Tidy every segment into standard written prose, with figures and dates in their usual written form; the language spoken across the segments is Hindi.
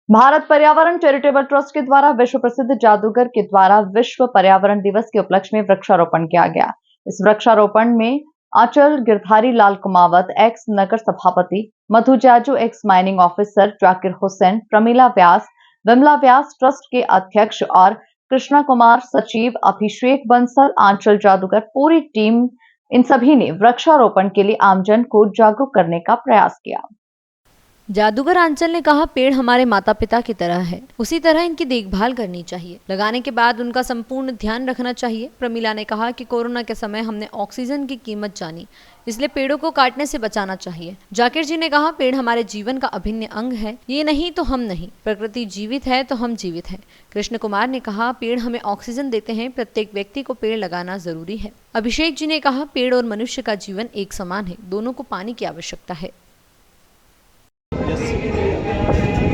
भारत पर्यावरण चैरिटेबल ट्रस्ट के द्वारा विश्व प्रसिद्ध जादूगर के द्वारा विश्व पर्यावरण दिवस के उपलक्ष्य में वृक्षारोपण किया गया। इस वृक्षारोपण में आंचल गिरधारी लाल कुमावत, एक्स नगर सभापति, Madhu Jaju, ex mining officer, Zakir Hussain, Pramila Vyas, Vimla Vyas, trust के अध्यक्ष और कृष्णा कुमार सचिव, अभिषेक बंसल, आंचल जादूगर, पूरी टीम, इन सभी ने वृक्षारोपण के लिए आमजन को जागरूक करने का प्रयास किया। जादूगर आंचल ने कहा, पेड़ हमारे माता पिता की तरह है, उसी तरह इनकी देखभाल करनी चाहिए। लगाने के बाद उनका संपूर्ण ध्यान रखना चाहिए। प्रमीला ने कहा कि कोरोना के समय हमने ऑक्सीजन की कीमत जानी, इसलिए पेड़ों को काटने से बचाना चाहिए। जाकिर जी ने कहा, पेड़ हमारे जीवन का अभिन्न अंग है, ये नहीं तो हम नहीं, प्रकृति जीवित है तो हम जीवित हैं। कृष्ण कुमार ने कहा, पेड़ हमें ऑक्सीजन देते हैं, प्रत्येक व्यक्ति को पेड़ लगाना जरूरी है। अभिषेक जी ने कहा, पेड़ और मनुष्य का जीवन एक समान है, दोनों को पानी की आवश्यकता है।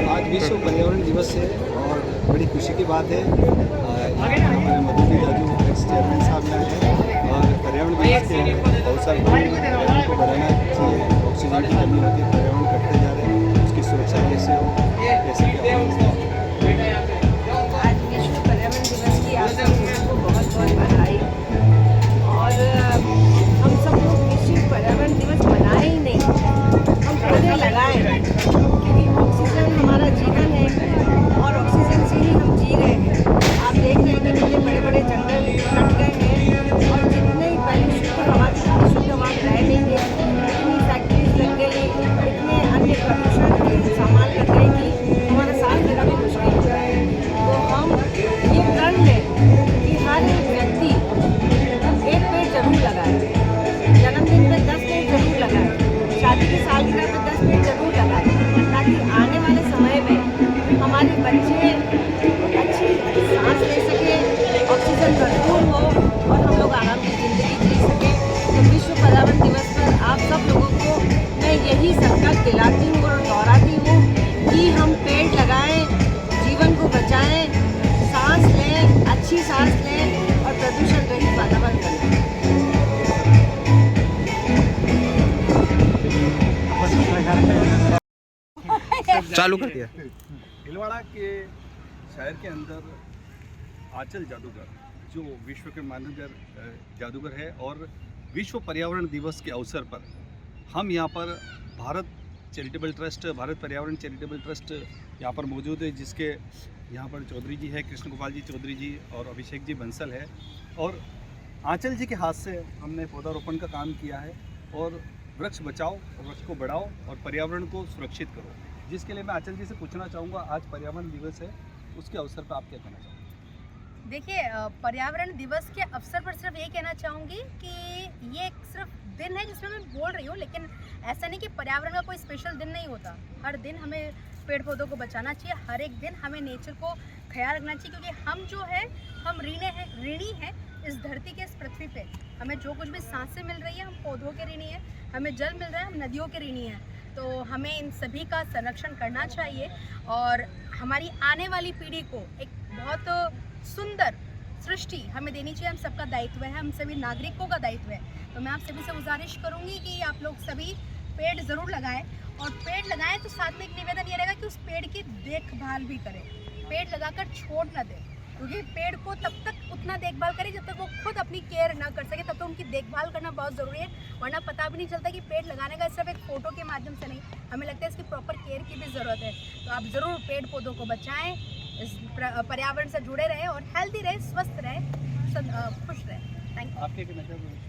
आज विश्व पर्यावरण दिवस है और बड़ी खुशी की बात है। हमारे मधु जाजू एक्स चेयरमैन साहब यहाँ हैं और पर्यावरण दिवस के अवसर पर पर्यावरण को बढ़ाना चाहिए। ऑक्सीजन की कमी होती है, पर्यावरण कटते जा रहे हैं, उसकी सुरक्षा कैसे हो, कैसे क्या हो। आज विश्व पर्यावरण दिवस की आप सबको बहुत बहुत बधाई। और हम सब लोग विश्व पर्यावरण दिवस मनाए ही नहीं, हम पौधे लगाएं, क्योंकि ऑक्सीजन हमारा जीवन है और ऑक्सीजन से ही हम जी रहे हैं। आप देख रहे हैं कि कितने बड़े बड़े जंगल कट गए हैं और जितने पहले शुद्ध हवा रह नहीं गए, इतनी फैक्ट्रीज लग गई, इतने अन्य प्रदूषण के सामान लग गए कि हमारा सांस लेना भी मुश्किल हो रहा है। तो हम ये प्रण लें कि हर व्यक्ति एक पेड़ जरूर लगाए, जन्मदिन पे 10 पेड़ जरूर लगाए, शादी की सालगिरह पे 10 पेड़ जरूर लगाए, ताकि आने वाले समय में हमारे बच्चे अच्छी सांस ले सके, ऑक्सीजन भरपूर हो और हम लोग आराम की ज़िंदगी जी सकें। तो विश्व पर्यावरण दिवस पर आप सब लोगों को मैं यही संकल्प दिलाती हूँ और दोहराती हूँ कि हम पेड़ लगाएं, जीवन को बचाएं, सांस लें, अच्छी सांस लें और प्रदूषण रहित वातावरण बनाएं। चालू कर दिया। भीलवाड़ा के शहर के अंदर आंचल जादूगर जो विश्व के मान्यवर जादूगर है और विश्व पर्यावरण दिवस के अवसर पर हम यहाँ पर भारत पर्यावरण चैरिटेबल ट्रस्ट यहाँ पर मौजूद है, जिसके यहाँ पर चौधरी जी है, कृष्ण गोपाल जी चौधरी जी और अभिषेक जी बंसल है। और आंचल जी के हाथ से हमने पौधारोपण का काम किया है और वृक्ष बचाओ, वृक्ष को बढ़ाओ और पर्यावरण को सुरक्षित करो, जिसके लिए मैं आंचल जी से पूछना चाहूँगा, आज पर्यावरण दिवस है, उसके अवसर पर आप क्या कहना चाहोगे? देखिए, पर्यावरण दिवस के अवसर पर सिर्फ ये कहना चाहूँगी कि ये एक सिर्फ दिन है जिसमें मैं बोल रही हूँ, लेकिन ऐसा नहीं कि पर्यावरण का कोई स्पेशल दिन नहीं होता। हर दिन हमें पेड़ पौधों को बचाना चाहिए, हर एक दिन हमें नेचर को ख्याल रखना चाहिए, क्योंकि हम जो है हम ऋणी हैं इस धरती के, इस पृथ्वी पे। हमें जो कुछ भी सांसें मिल रही है हम पौधों के ऋणी हैं, हमें जल मिल रहा है हम नदियों के ऋणी हैं। तो हमें इन सभी का संरक्षण करना चाहिए और हमारी आने वाली पीढ़ी को एक बहुत सुंदर सृष्टि हमें देनी चाहिए। हम सबका दायित्व है, हम सभी नागरिकों का दायित्व है। तो मैं आप सभी से गुजारिश करूंगी कि आप लोग सभी पेड़ ज़रूर लगाएं, और पेड़ लगाएं तो साथ में एक निवेदन ये रहेगा कि उस पेड़ की देखभाल भी करें, पेड़ लगाकर छोड़ ना दें, क्योंकि पेड़ को तब तक उतना देखभाल करें जब तक वो खुद अपनी केयर ना कर सके, तब तक उनकी देखभाल करना बहुत ज़रूरी है। वरना पता भी नहीं चलता कि पेड़ लगाने का सिर्फ एक फ़ोटो के माध्यम से नहीं, हमें लगता है इसकी प्रॉपर केयर की भी ज़रूरत है। तो आप ज़रूर पेड़ पौधों को बचाएँ, इस पर्यावरण से जुड़े रहे और हेल्दी रहे, स्वस्थ रहे, खुश रहे। Thank you. आपके कहना चाहोगे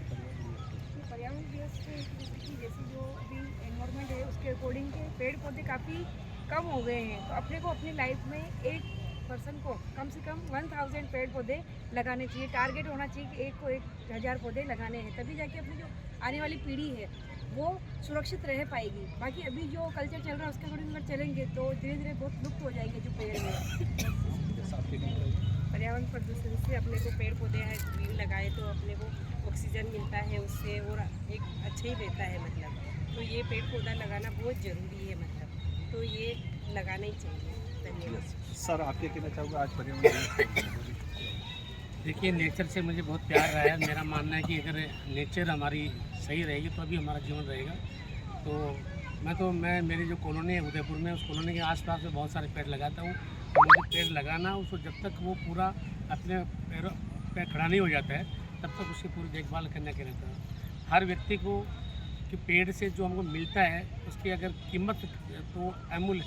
पर्यावरण दिवस की जैसी जो अभी एनवायरनमेंट है उसके अकॉर्डिंग के पेड़ पौधे काफ़ी कम हो गए हैं, तो अपने को अपनी लाइफ में एक पर्सन को कम से कम 1000 पेड़ पौधे लगाने चाहिए। टारगेट होना चाहिए कि एक को 1000 पौधे लगाने हैं, तभी जाके अपनी जो आने वाली पीढ़ी है वो सुरक्षित रह पाएगी। बाकी अभी जो कल्चर चल रहा है उसके अकॉर्डिंग अगर चलेंगे तो धीरे धीरे बहुत लुप्त हो जाएंगे जो पेड़ हैं। पर्यावरण प्रदूषण से अपने को पेड़ पौधे लगाए तो अपने को ऑक्सीजन मिलता है उससे, और एक अच्छा ही रहता है मतलब। तो ये पेड़ पौधा लगाना बहुत ज़रूरी है मतलब, तो ये लगाना ही चाहिए। धन्यवाद। सर, आप क्या कहना चाहोगे आज पर्यावरण? देखिए, नेचर से मुझे बहुत प्यार रहा है। मेरा मानना है कि अगर नेचर हमारी सही रहेगी तो अभी हमारा जीवन रहेगा। तो मैं मेरी जो कॉलोनी है उदयपुर में, उस कॉलोनी के आसपास में बहुत सारे पेड़ लगाता हूँ। और मुझे पेड़ लगाना, उसको जब तक वो पूरा अपने पैरों पे खड़ा नहीं हो जाता है तब तक उसकी पूरी देखभाल करने के रहता है। हर व्यक्ति को कि पेड़ से जो हमको मिलता है उसकी अगर कीमत तो अमूल्य,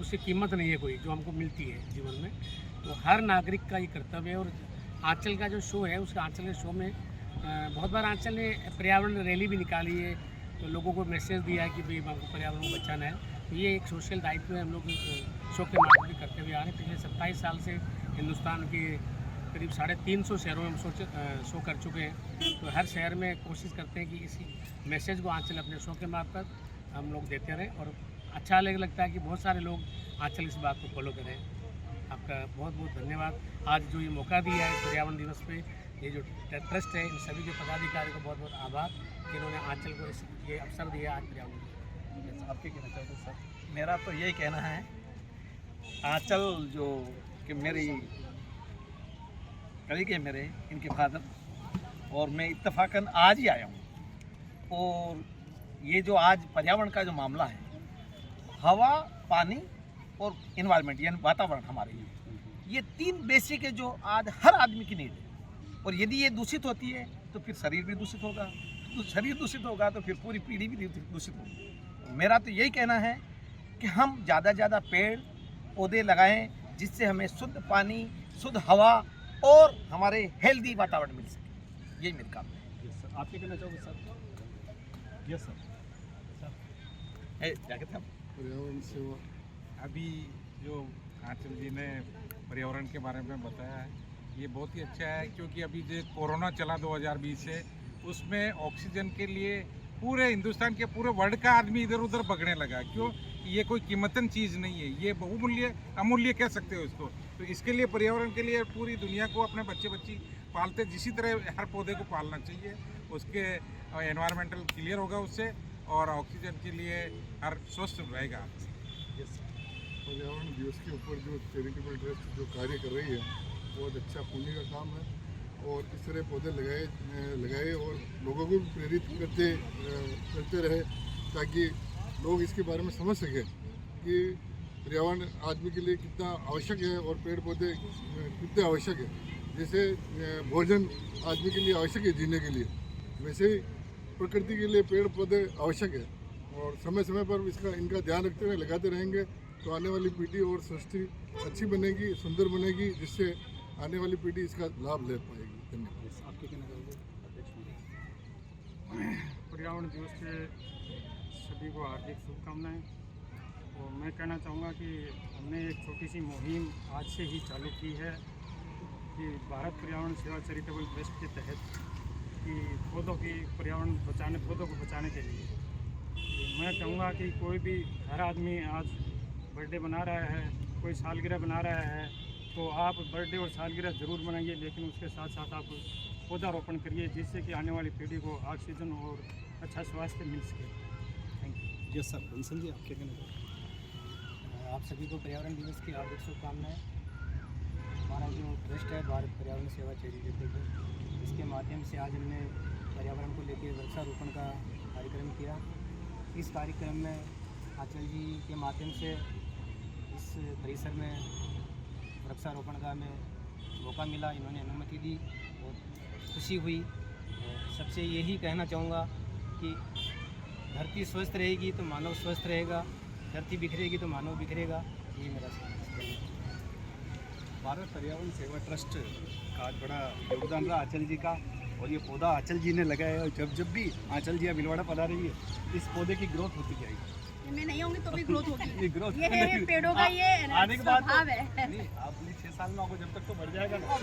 उसकी कीमत नहीं है कोई जो हमको मिलती है जीवन में। तो हर नागरिक का ये कर्तव्य है। और आंचल का जो शो है, उसका आंचल के शो में बहुत बार आंचल ने पर्यावरण रैली भी निकाली है, तो लोगों को मैसेज दिया है कि भाई हमको पर्यावरण को बचाना है। तो ये एक सोशल दायित्व है, हम लोग शो के माध्यम से करते हुए आ रहे हैं। पिछले 27 साल से हिंदुस्तान के करीब 350 शहरों में हम शो कर चुके हैं। तो हर शहर में कोशिश करते हैं कि इसी मैसेज को आंचल अपने शो के मार्फत हम लोग देते रहें। और अच्छा लगता है कि बहुत सारे लोग आंचल इस बात को फॉलो करें। आपका बहुत बहुत धन्यवाद। आज जो ये मौका दिया है पर्यावरण दिवस पे, ये जो ट्रस्ट है, इन सभी के पदाधिकारियों का बहुत बहुत आभार जिन्होंने आंचल को ये अवसर दिया आज पर्यावरण दिवस। आपके कहना चाहते हैं सर? मेरा तो यही कहना है, आंचल जो कि मेरी कलीग है मेरे, इनके फादर, और मैं इत्तेफाकन आज ही आया हूँ। और ये जो आज पर्यावरण का जो मामला है, हवा, पानी और इन्वायरमेंट यानी वातावरण हमारे ये 3 बेसिक है जो आज हर आदमी की नीड है। और यदि ये दूषित होती है तो फिर शरीर भी दूषित होगा, तो शरीर दूषित होगा तो फिर पूरी पीढ़ी भी दूषित होगी। मेरा तो यही कहना है कि हम ज़्यादा से ज़्यादा पेड़ पौधे लगाएं जिससे हमें शुद्ध पानी, शुद्ध हवा और हमारे हेल्दी वातावरण मिल सके। यही मेरा काम है। यस सर, आपके कहना चाहोगे सर? Yes sir. क्या कहते हैं पर्यावरण सेवा। अभी जो आंचल जी ने पर्यावरण के बारे में बताया है, ये बहुत ही अच्छा है, क्योंकि अभी जो कोरोना चला 2020 से, उसमें ऑक्सीजन के लिए पूरे हिंदुस्तान के पूरे वर्ल्ड का आदमी इधर उधर भगने लगा। क्यों? ये कोई कीमतन चीज़ नहीं है, ये बहुमूल्य, अमूल्य कह सकते हो इसको। तो इसके लिए पर्यावरण के लिए पूरी दुनिया को अपने बच्ची पालते, जिसी तरह हर पौधे को पालना चाहिए। उसके एनवायरमेंटल क्लियर होगा उससे, और ऑक्सीजन के लिए हर स्वस्थ रहेगा। पर्यावरण दिवस के ऊपर जो चैरिटेबल ट्रस्ट जो कार्य कर रही है, बहुत अच्छा पुण्य का काम है। और इस तरह पौधे लगाए और लोगों को भी प्रेरित करते रहे, ताकि लोग इसके बारे में समझ सकें कि पर्यावरण आदमी के लिए कितना आवश्यक है और पेड़ पौधे कितने आवश्यक है। जैसे भोजन आदमी के लिए आवश्यक है जीने के लिए, वैसे ही प्रकृति के लिए पेड़ पौधे आवश्यक है। और समय समय पर इनका ध्यान रखते हुए लगाते रहेंगे तो आने वाली पीढ़ी और सृष्टि अच्छी बनेगी, सुंदर बनेगी, जिससे आने वाली पीढ़ी इसका लाभ ले पाएगी। धन्यवाद। आपके कहना चाहोगे? पर्यावरण दिवस के सभी को हार्दिक शुभकामनाएं। और मैं कहना चाहूँगा कि हमने एक छोटी सी मुहिम आज से ही चालू की है कि भारत पर्यावरण सेवा चैरिटेबल ट्रस्ट के तहत कि पौधों को बचाने के लिए मैं कहूँगा कि कोई भी हर आदमी आज बर्थडे बना रहा है, कोई सालगिरह बना रहा है, तो आप बर्थडे और सालगिरह ज़रूर मनाइए, लेकिन उसके साथ साथ आप पौधारोपण करिए, जिससे कि आने वाली पीढ़ी को ऑक्सीजन और अच्छा स्वास्थ्य मिल सके। Thank you. Yes sir, Bansal ji आपके कहना चाहोगे? आप सभी को पर्यावरण दिवस की हार्दिक शुभकामनाएं। हमारा जो ट्रस्ट है भारत पर्यावरण सेवा चैरिटेबल ट्रस्ट, इसके माध्यम से आज हमने पर्यावरण को लेकर वृक्षारोपण का कार्यक्रम किया। इस कार्यक्रम में आंचल जी के माध्यम से इस परिसर में वृक्षारोपण का हमें मौका मिला, इन्होंने अनुमति दी, बहुत खुशी हुई। सबसे यही कहना चाहूँगा कि धरती स्वस्थ रहेगी तो मानव स्वस्थ रहेगा, धरती बिखरेगी तो मानव बिखरेगा। ये मेरा भारत पर्यावरण सेवा ट्रस्ट का आज बड़ा योगदान रहा आंचल जी का, और ये पौधा आंचल जी ने लगाया है। और जब भी आंचल जी भिलवाड़ा पधा रही है, इस पौधे की ग्रोथ होती जाएगी। मैं नहीं होंगी तो भी ग्रोथ होगी। ग्रोथ ये पेड़ों का ये आने के बाद स्वभाव है। नहीं, आप 6 साल में आपको जब तक तो बढ़ जाएगा ना।